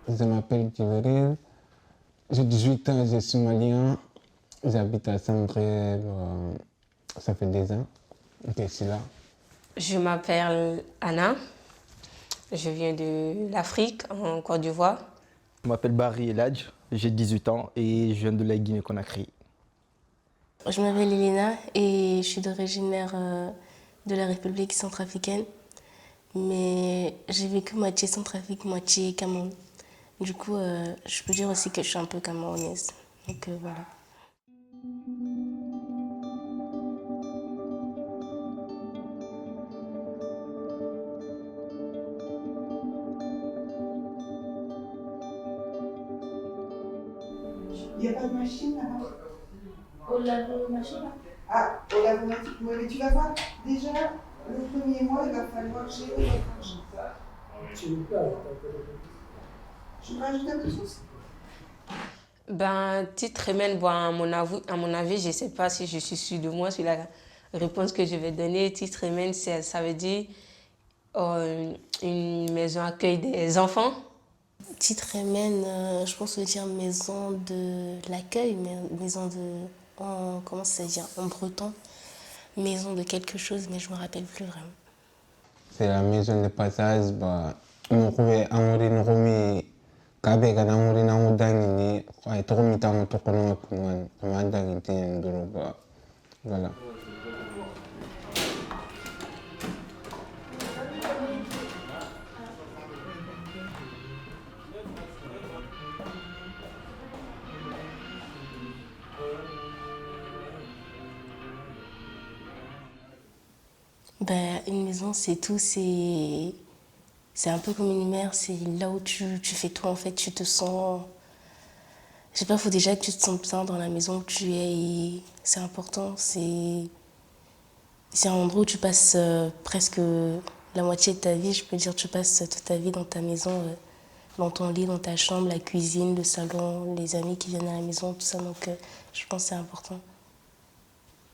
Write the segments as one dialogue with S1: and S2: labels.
S1: Je m'appelle Djibril, j'ai 18 ans, je suis malien, j'habite à Sangré, ça fait 2 ans que je suis là.
S2: Je m'appelle Anna, je viens de l'Afrique, en Côte d'Ivoire.
S3: Je m'appelle Barry Eladj, j'ai 18 ans et je viens de la Guinée-Conakry.
S4: Je m'appelle Elena et je suis originaire de la République centrafricaine. Mais j'ai vécu moitié Centrafrique, moitié Cameroun. Du coup, je peux dire aussi que je suis un peu camerounaise. Donc voilà.
S5: Il n'y a pas de machine là-bas?
S4: Au lave-machine là?
S5: Ah, au lave-machine. Oui, mais tu vas voir, déjà, le premier mois, il va falloir gérer les franges. Je peux rajouter un peu de sauce?
S2: Petite remède, à mon avis, je ne sais pas si je suis sûre de moi sur la réponse que je vais donner. Petite remède, ça veut dire une maison accueille des enfants.
S4: Petite Rémène, je pense que dire maison de l'accueil, maison de... comment ça se dit en breton? Maison de quelque chose, mais je ne me rappelle plus vraiment.
S1: C'est la maison de passage, on pouvait amourir nos remis, kabe kana amourir na udangini, quoi, trop mitango tokono kuman, kumandang intien duro, voilà.
S4: Une maison, c'est tout, c'est un peu comme une mère, c'est là où tu fais tout en fait, tu te sens... Je sais pas, il faut déjà que tu te sens bien dans la maison où tu es et c'est important, c'est un endroit où tu passes presque la moitié de ta vie, je peux dire, tu passes toute ta vie dans ta maison, dans ton lit, dans ta chambre, la cuisine, le salon, les amis qui viennent à la maison, tout ça, donc je pense que c'est important.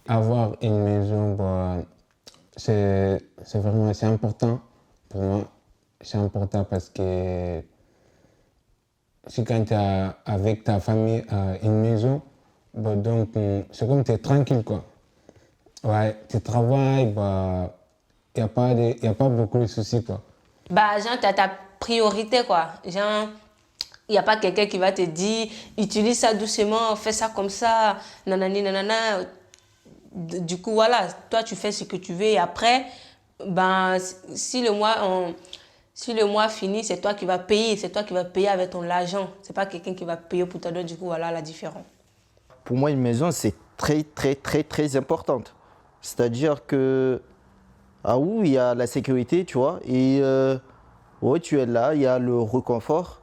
S1: Avoir une maison, c'est vraiment assez important pour moi. C'est important parce que si quand tu es avec ta famille à une maison, donc c'est comme tu es tranquille, quoi. Ouais, tu travailles, y a pas beaucoup de soucis, quoi.
S2: Genre, tu as ta priorité, quoi. Genre, il n'y a pas quelqu'un qui va te dire, utilise ça doucement, fais ça comme ça, nanani, nanana. Du coup, voilà, toi, tu fais ce que tu veux et après, si le mois finit, c'est toi qui vas payer. C'est toi qui vas payer avec ton argent. C'est pas quelqu'un qui va payer pour toi. Donc, du coup, voilà la différence.
S3: Pour moi, une maison, c'est très, très, très, très importante. C'est-à-dire que, ah oui, il y a la sécurité, tu vois, et ouais, tu es là, il y a le réconfort.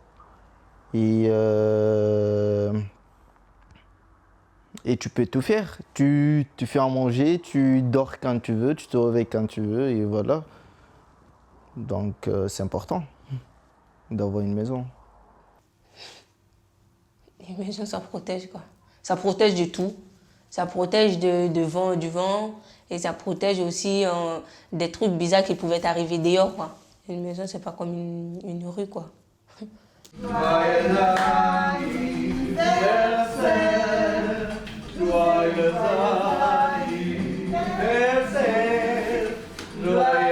S3: Et tu peux tout faire. Tu fais à manger, tu dors quand tu veux, tu te réveilles quand tu veux, et voilà. Donc, c'est important d'avoir une maison.
S2: Une maison, ça protège, quoi. Ça protège de tout. Ça protège du vent, et ça protège aussi des trucs bizarres qui pouvaient arriver dehors, quoi. Une maison, c'est pas comme une rue, quoi. Joyeux anniversaire, joyeux anniversaire, joyeux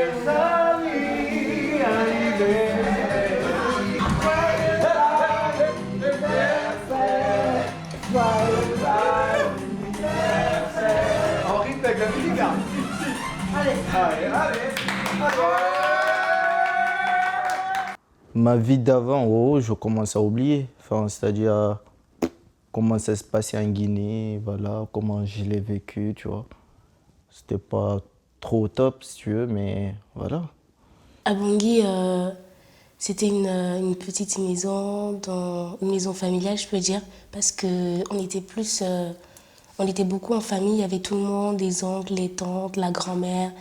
S3: Ma vie d'avant, oh, je commence à oublier. Enfin, c'est-à-dire comment ça se passait en Guinée, voilà, comment je l'ai vécu, tu vois. C'était pas trop top, si tu veux, mais voilà.
S4: À Bangui, c'était une petite maison, une maison familiale, je peux dire, parce qu'on était plus On était beaucoup en famille, il y avait tout le monde, les oncles, les tantes, la grand-mère,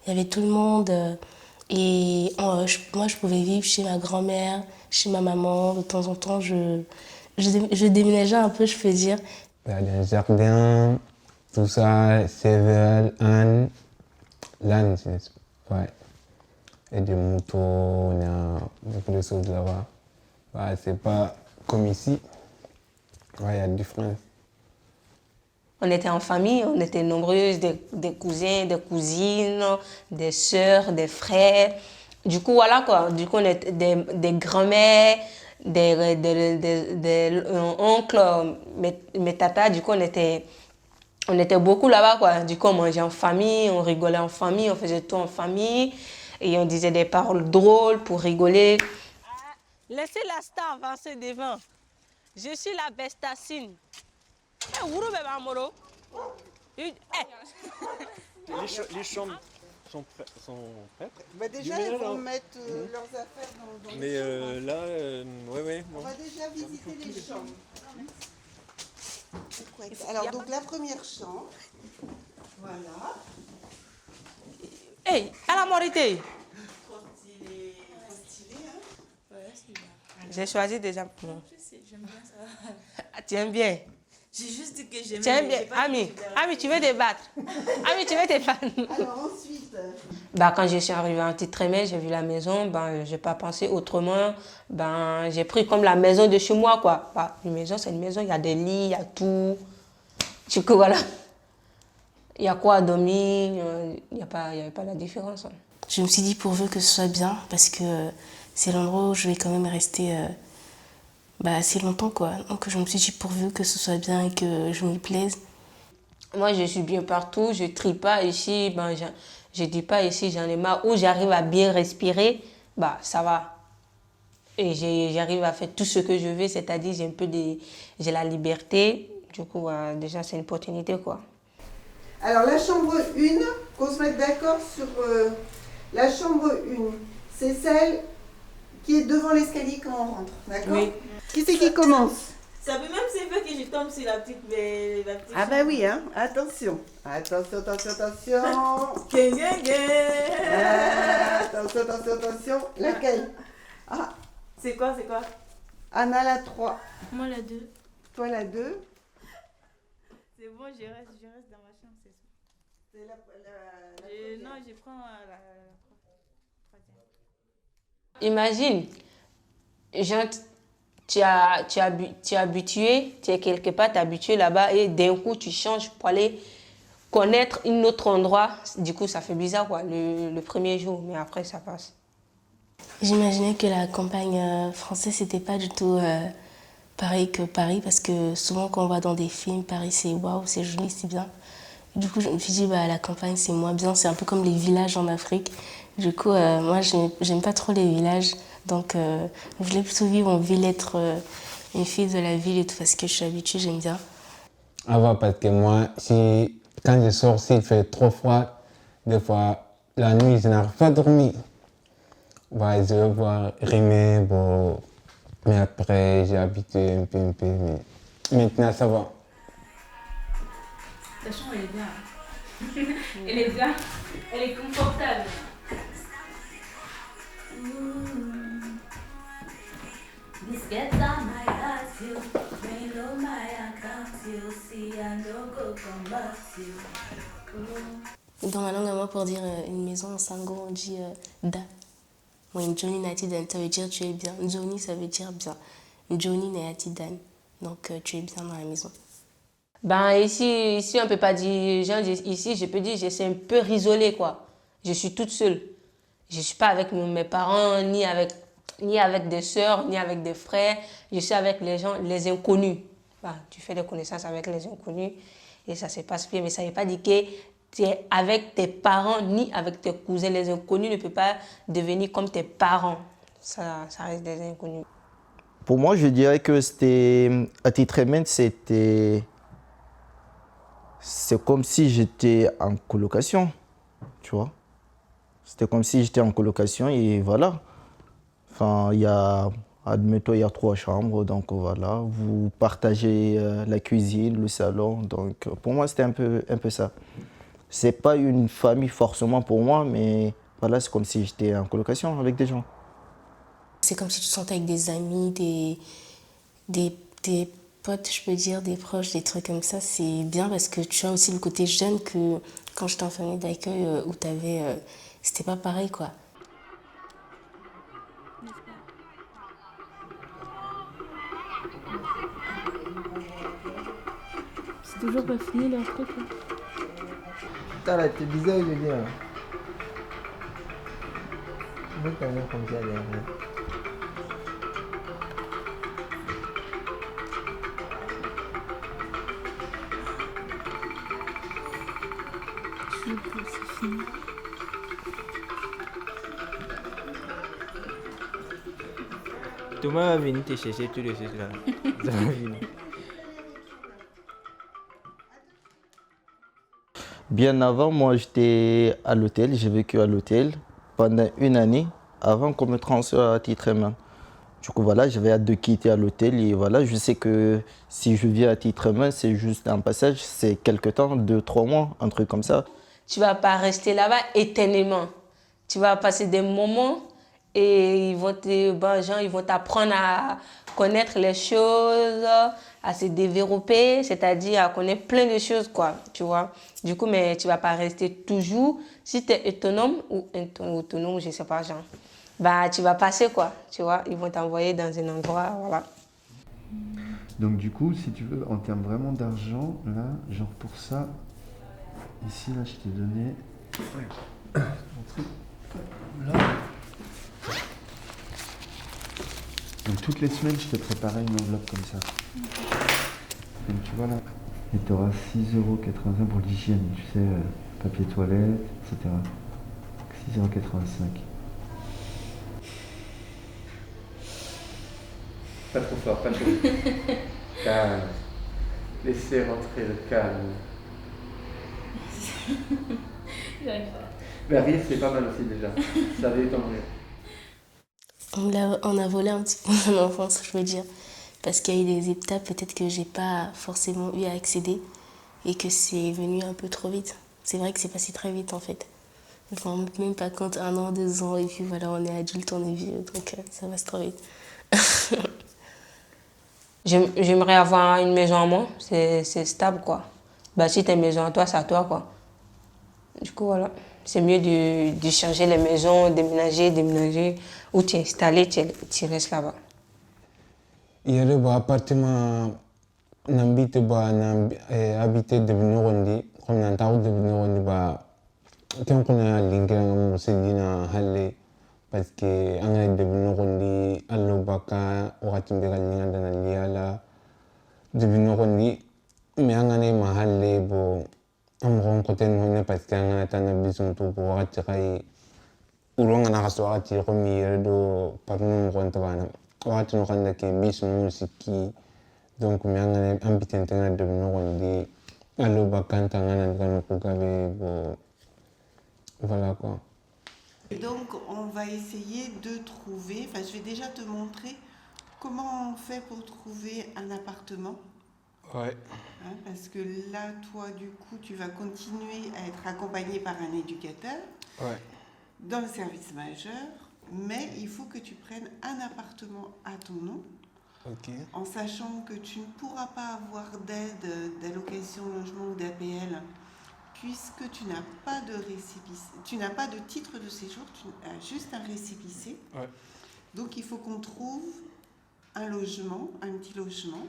S4: il y avait tout le monde. Moi, je pouvais vivre chez ma grand-mère, chez ma maman. De temps en temps, je déménageais un peu, je peux dire.
S1: Il y a des jardins, tout ça, Sevel, Anne, l'âne, ouais. Et des motos, on a beaucoup de choses là-bas. Ouais, c'est pas comme ici. Ouais, il y a une différence.
S2: On était en famille, on était nombreuses, des cousins, des cousines, des sœurs, des frères. Du coup, voilà quoi. Du coup, on était des grands-mères, des oncles, mes tatas. Du coup, on était beaucoup là-bas quoi. Du coup, on mangeait en famille, on rigolait en famille, on faisait tout en famille. Et on disait des paroles drôles pour rigoler.
S6: Laissez la star avancer devant. Je suis la bestacine.
S7: Les chambres sont prêtes.
S5: Bah déjà, ils vont mettre leurs affaires dans
S7: Mais
S5: les chambres.
S7: là, ouais.
S5: On va déjà visiter les chambres. Alors, donc la première chambre. Voilà.
S6: Hey, à la moralité.
S5: Trop stylé, hein? Ouais, c'est bien.
S6: J'ai choisi déjà.
S8: Je sais, j'aime bien ça.
S6: Ah, tu aimes bien?
S8: J'ai juste dit que j'aimais.
S6: Tu aimes bien?
S8: j'ai pas dit
S6: Ami,
S8: que j'étais
S6: Ami, tu veux débattre? Ami, tu veux débattre?
S5: Alors ensuite,
S2: Quand je suis arrivée en Titre-Rémy, j'ai vu la maison, je n'ai pas pensé autrement. J'ai pris comme la maison de chez moi, quoi. Une maison, c'est une maison, il y a des lits, il y a tout. Du coup, voilà. Il y a quoi à dormir, il n'y avait pas la différence. Hein.
S4: Je me suis dit pourvu que ce soit bien, parce que c'est l'endroit où je vais quand même rester assez longtemps, quoi. Donc je me suis dit pourvu que ce soit bien et que je m'y plaise.
S2: Moi, je suis bien partout, je ne trie pas ici, je ne dis pas ici, j'en ai marre. Où j'arrive à bien respirer, ça va. Et j'arrive à faire tout ce que je veux, c'est-à-dire j'ai la liberté. Du coup, déjà, c'est une opportunité, quoi.
S5: alors la chambre 1, qu'on se mette d'accord sur la chambre 1. C'est celle qui est devant l'escalier quand on rentre, d'accord?
S6: Oui.
S5: Qui c'est qui commence?
S8: Ça peut même se faire que je tombe sur la petite.
S5: Ah bah oui, hein. Attention. Attention.
S8: Gang, gang, gang.
S5: Attention. Laquelle? Ah,
S8: C'est quoi?
S5: Anna la 3.
S8: Moi la 2.
S5: Toi la 2.
S8: C'est bon, je reste dans ma chambre, c'est ça.
S5: C'est la
S8: Non, je prends la 3e.
S2: Imagine, genre, tu es habitué, tu es quelque part, tu es habitué là-bas et d'un coup, tu changes pour aller connaître un autre endroit. Du coup, ça fait bizarre, quoi, le premier jour, mais après, ça passe.
S4: J'imaginais que la campagne française, c'était pas du tout pareil que Paris, parce que souvent quand on va dans des films, Paris c'est waouh, c'est joli, c'est bien. Du coup, je me suis dit, la campagne c'est moins bien, c'est un peu comme les villages en Afrique. Du coup, moi, j'aime pas trop les villages, donc je voulais plutôt vivre en ville, être une fille de la ville et tout, parce que je suis habituée, j'aime bien.
S1: Avant, parce que moi, quand je sors, s'il fait trop froid, des fois, la nuit, je n'arrive pas à dormir. Je vais voir rimer, mais après, j'ai habitué un peu, mais maintenant, ça va.
S8: Ta chambre, elle est bien. Elle est bien. Elle est confortable.
S4: Dans ma langue à moi, pour dire une maison en sango, on dit da. Moi, Njoni Natidan, ça veut dire tu es bien. Njoni, ça veut dire bien. Njoni Natidan, donc tu es bien dans la maison.
S2: Ici, on ne peut pas dire, genre, ici, je peux dire, je suis un peu isolée, quoi. Je suis toute seule. Je ne suis pas avec mes parents, ni avec des sœurs, ni avec des frères. Je suis avec les gens, les inconnus. Tu fais des connaissances avec les inconnus et ça se passe bien, mais ça ne veut pas dire que tu es avec tes parents, ni avec tes cousins. Les inconnus ne peuvent pas devenir comme tes parents. Ça reste des inconnus.
S3: Pour moi, je dirais que à Titre-Rémy, c'est comme si j'étais en colocation, tu vois. C'était comme si j'étais en colocation et voilà. Enfin, il y a Admettons, il y a 3 chambres, donc voilà, vous partagez la cuisine, le salon. Donc pour moi, c'était un peu ça. C'est pas une famille forcément pour moi, mais voilà, c'est comme si j'étais en colocation avec des gens.
S4: C'est comme si tu te sentais avec des amis, des potes, je peux dire, des proches, des trucs comme ça. C'est bien parce que tu as aussi le côté jeune que quand j'étais en famille d'accueil où t'avais, c'était pas pareil, quoi.
S8: C'est toujours pas fini leur truc là.
S9: Putain là, t'es bizarre, je veux dire. Moi, quand même comme ça, derrière.
S8: C'est fini.
S9: Thomas va venir te chercher tout de suite là. Ça va venir.
S3: Bien avant, moi, j'étais à l'hôtel, j'ai vécu à l'hôtel pendant 1 année avant qu'on me transfère à titre humain. Du coup, voilà, j'avais hâte de quitter à l'hôtel et voilà, je sais que si je viens à titre humain, c'est juste un passage, c'est quelque temps, 2-3 mois, un truc comme ça.
S2: Tu vas pas rester là-bas éternellement. Tu vas passer des moments et ils vont t'apprendre à connaître les choses, à se développer, c'est-à-dire à connaître plein de choses, quoi, tu vois. Du coup, mais tu vas pas rester toujours. Si tu es autonome ou autonome, je sais pas, genre, bah, tu vas passer, quoi, tu vois. Ils vont t'envoyer dans un endroit, voilà.
S10: Donc du coup, si tu veux, en termes vraiment d'argent, là, genre pour ça, ici, là, je t'ai donné... Là. Donc toutes les semaines, je te préparais une enveloppe comme ça. Donc tu vois là, et tu auras 6,85 € pour l'hygiène, tu sais, papier toilette, etc. 6,85 €. Pas trop fort, pas trop. Calme. Laissez rentrer le calme. Mais rire, c'est pas mal aussi déjà. Ça détend rire.
S4: On a volé un petit peu mon enfance, je veux dire. Parce qu'il y a eu des étapes peut-être que j'ai pas forcément eu à accéder et que c'est venu un peu trop vite. C'est vrai que c'est passé très vite en fait. Je ne me rends même pas compte, 1 an, 2 ans, et puis voilà, on est adulte, on est vieux, donc ça passe trop vite.
S2: J'aimerais avoir une maison à moi, c'est stable, quoi. Bah, si tu as une maison à toi, c'est à toi, quoi. Du coup, voilà. C'est mieux de changer les maisons, déménager, où tu es installé, tu restes là-bas.
S1: Il y a des appartements n'habite pas habité de Nogondi, comme dans ta de Nogondi, bah, quand on a linké dans Moussegina, Halle, parce que on a de Nogondi, Allobaka, Oratimbegal, dans la Liala, de Nogondi, mais on a ma Halle, bon. On rencontre nous parce qu'on a tant besoin de pouvoir attirer ou l'on a reçu attirer mieux de par nous rencontrer on a tenu compte que besoin musique donc mais on a habité en train de nous rendre à l'obakan tant on a nous voilà quoi.
S5: Et donc on va essayer de trouver, enfin je vais déjà te montrer comment on fait pour trouver un appartement.
S1: Ouais.
S5: Hein, parce que là, toi, du coup, tu vas continuer à être accompagné par un éducateur dans le service majeur, mais il faut que tu prennes un appartement à ton nom, en sachant que tu ne pourras pas avoir d'aide d'allocation logement ou d'APL, puisque tu n'as pas de récépissé, tu n'as pas de titre de séjour, tu as juste un récépissé. Ouais. Donc il faut qu'on trouve un logement, un petit logement,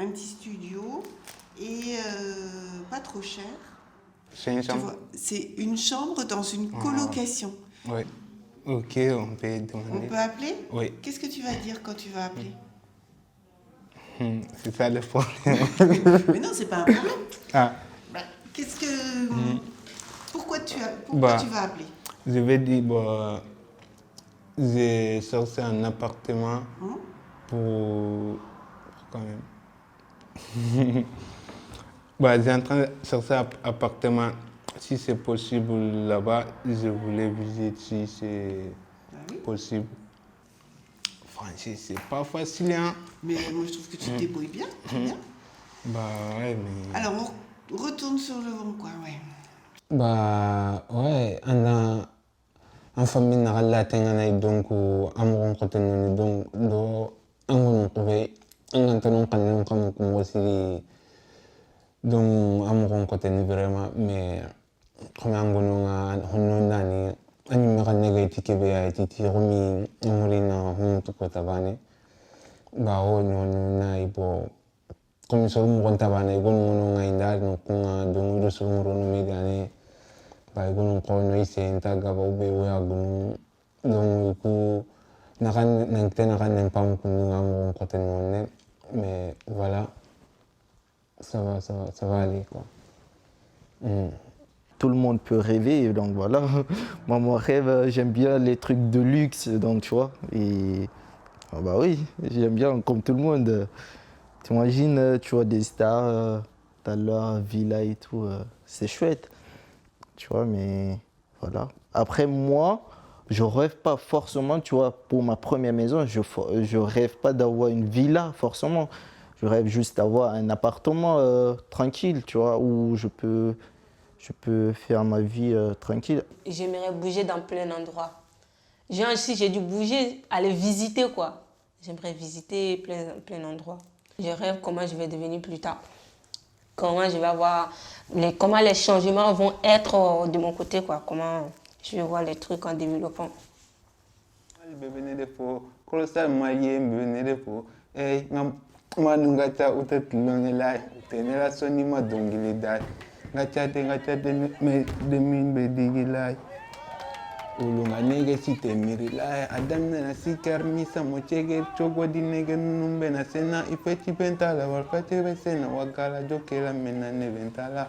S5: un petit studio et pas trop cher.
S1: C'est une chambre.
S5: C'est une chambre dans une colocation.
S1: Oui. Ok, on peut demander.
S5: On peut appeler?
S1: Oui.
S5: Qu'est-ce que tu vas dire quand tu vas appeler?
S1: C'est ça le problème.
S5: Mais non, c'est pas un problème.
S1: Ah.
S5: Bah, qu'est-ce que... Pourquoi tu vas appeler?
S1: Je vais dire, bah, j'ai cherché un appartement pour quand même. Bah, j'ai en train de chercher un appartement. Si c'est possible là-bas, je voulais visiter si c'est possible. franchir, c'est pas facile, hein.
S5: Mais moi, je trouve que tu te débrouilles bien. C'est bien.
S1: Bah ouais, mais...
S5: Alors, on retourne sur le rond, quoi, ouais.
S1: Bah ouais, en famille, on a la tengana donc amoureux côté nous donc do angon trouvé angon tanon kanon comme aussi donc amoureux côté nous vraiment mais comme angon nga honno nani ani me kan négatif ke be ay titi romi ngolina hon to ko tabane ba o no na ibo comme so mo tabane gon ngono nga indar no kunga donc do so ngoro no me gane ba gon ko no ise ntaga ba ube wa gon donc ku nakan nang pam kunu ngang côté non mais voilà ça va aller quoi.
S3: Tout le monde peut rêver, donc voilà. Moi, mon rêve, j'aime bien les trucs de luxe, donc tu vois. Et bah oui, j'aime bien comme tout le monde. T'imagines, tu vois des stars, t'as leur villa et tout, c'est chouette. Tu vois, mais voilà. Après, moi, je rêve pas forcément, tu vois, pour ma première maison, je rêve pas d'avoir une villa forcément. Je rêve juste d'avoir un appartement tranquille, tu vois, où je peux faire ma vie tranquille.
S2: J'aimerais bouger dans plein d'endroits. Genre, si j'ai dû bouger, aller visiter quoi. J'aimerais visiter plein d'endroits. Je rêve comment je vais devenir plus tard. Comment je vais avoir, comment les changements vont être de mon côté quoi. Comment je vais voir les trucs en développant.
S1: Ulunga nege site miri la adam na sikar misa mochege chogo di nege numbe na sena ifechi pentala warfate besena wakala jokela mena ne ventala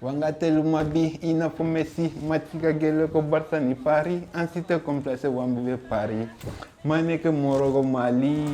S1: wangatelu mabi ina fumesi matika gele ko barsa ni pari ansite comme ça c'est wambe pari maneke morogo mali